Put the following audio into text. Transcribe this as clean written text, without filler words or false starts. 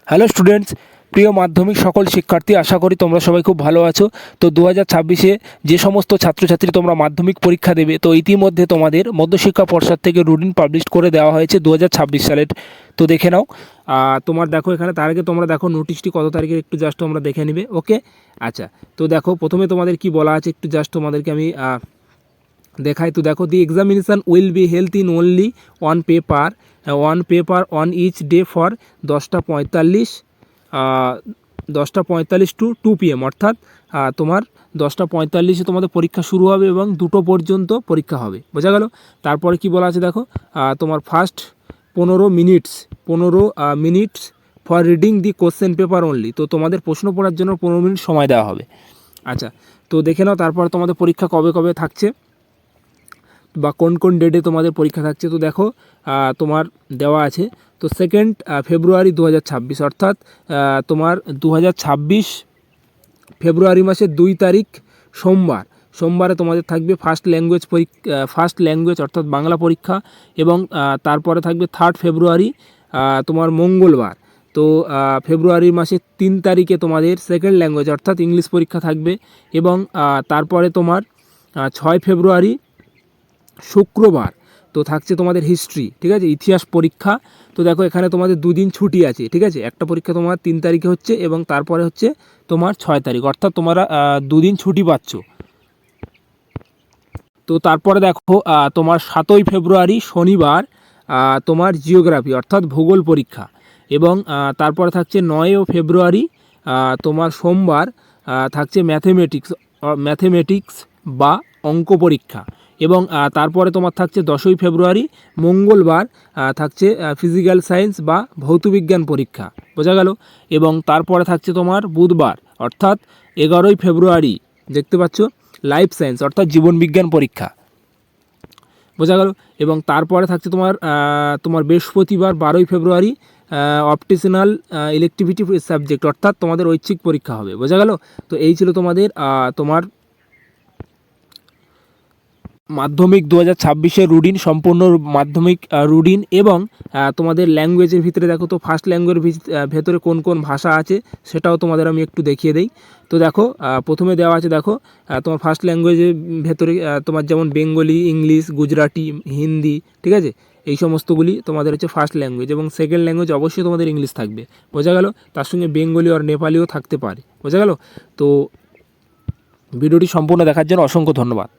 Hello students, প্রিয় মাধ্যমিক সকল শিক্ষার্থী, আশা করি তোমরা সবাই খুব ভালো আছো। তো 2026-এ যে সমস্ত ছাত্রছাত্রী তোমরা মাধ্যমিক পরীক্ষা দেবে, তো ইতিমধ্যে তোমাদের মধ্যশিক্ষা পর্ষদ থেকে রুটিন পাবলিশ করে দেওয়া হয়েছে 2026 সালের। তো দেখে নাও। তোমার দেখো এখানে, তার আগে তোমরা দেখো নোটিশটি কত তারিখের, একটু জাস্ট তোমরা দেখে নিবে। ওকে, আচ্ছা। তো দেখো প্রথমে তোমাদের কি বলা আছে, একটু জাস্ট তোমাদেরকে আমি দেখাই। তো দেখো, the examination will be held in only one paper on each day for 10:45 to 2 PM, অর্থাৎ তোমার 10:45-এ তোমাদের পরীক্ষা শুরু হবে এবং 2টো পর্যন্ত পরীক্ষা হবে। বোঝা গেল? তারপরে কি বলা আছে দেখো, তোমার first 15 minutes for reading the question paper only. তো তোমাদের প্রশ্ন পড়ার জন্য 15 মিনিট সময় দেওয়া হবে। আচ্ছা, তো দেখে নাও তারপর তোমাদের পরীক্ষা কবে কবে থাকছে বা কোন কোন ডেটে তোমাদের পরীক্ষা থাকছে। তো দেখো তোমার দেওয়া আছে। তো 2 ফেব্রুয়ারি 2026, অর্থাৎ তোমার 2026 ফেব্রুয়ারি মাসের 2 তারিখ সোমবারে তোমাদের থাকবে ফার্স্ট ল্যাঙ্গুয়েজ অর্থাৎ বাংলা পরীক্ষা। এবং তারপরে থাকবে 3 ফেব্রুয়ারি তোমার মঙ্গলবার। তো ফেব্রুয়ারি মাসের 3 তারিখে তোমাদের সেকেন্ড ল্যাঙ্গুয়েজ অর্থাৎ ইংলিশ পরীক্ষা থাকবে। এবং তারপরে তোমার 6 ফেব্রুয়ারি শুক্রবার তো থাকছে তোমাদের হিস্ট্রি, ঠিক আছে, ইতিহাস পরীক্ষা। তো দেখো এখানে তোমাদের 2 দিন ছুটি আছে, ঠিক আছে। একটা পরীক্ষা তোমার 3 তারিখে হচ্ছে এবং তারপরে হচ্ছে তোমার 6 তারিখ, অর্থাৎ তোমরা 2 দিন ছুটি পাচ্ছ। তো তারপরে দেখো তোমার 7ই ফেব্রুয়ারি শনিবার তোমার জিওগ্রাফি অর্থাৎ ভূগোল পরীক্ষা। এবং তারপরে থাকছে 9 ফেব্রুয়ারি তোমার সোমবার থাকছে ম্যাথমেটিক্স বা অঙ্ক পরীক্ষা। এবং তারপরে তোমার থাকছে 10ই ফেব্রুয়ারি মঙ্গলবার থাকছে ফিজিক্যাল সায়েন্স বা ভৌতবিজ্ঞান পরীক্ষা। বোঝা গেল? এবং তারপরে থাকছে তোমার বুধবার অর্থাৎ 11ই ফেব্রুয়ারি, দেখতে পাচ্ছ, লাইফ সায়েন্স অর্থাৎ জীবনবিজ্ঞান পরীক্ষা। বোঝা গেল? এবং তারপরে থাকছে তোমার বৃহস্পতিবার 12ই ফেব্রুয়ারি অপটিশনাল ইলেকটিভিটি সাবজেক্ট অর্থাৎ তোমাদের ঐচ্ছিক পরীক্ষা হবে। বোঝা গেল? তো এই ছিল তোমাদের তোমার মাধ্যমিক 2026-এর রুটিন, সম্পূর্ণ মাধ্যমিক রুটিন। এবং তোমাদের ল্যাঙ্গুয়েজের ভিতরে দেখো, তো ফার্স্ট ল্যাঙ্গুয়েজের ভেতরে কোন কোন ভাষা আছে সেটাও তোমাদের আমি একটু দেখিয়ে দেই। তো দেখো প্রথমে দেওয়া আছে, দেখো তোমার ফার্স্ট ল্যাঙ্গুয়েজের ভেতরে তোমার যেমন বেঙ্গলি, ইংলিশ, গুজরাটি, হিন্দি, ঠিক আছে, এই সমস্তগুলি তোমাদের হচ্ছে ফার্স্ট ল্যাঙ্গুয়েজ। এবং সেকেন্ড ল্যাঙ্গুয়েজ অবশ্যই তোমাদের ইংলিশ থাকবে। বোঝা গেল? তার সঙ্গে বেঙ্গলি আর নেপালিও থাকতে পারে। বোঝা গেল? তো ভিডিওটি সম্পূর্ণ দেখার জন্য অসংখ্য ধন্যবাদ।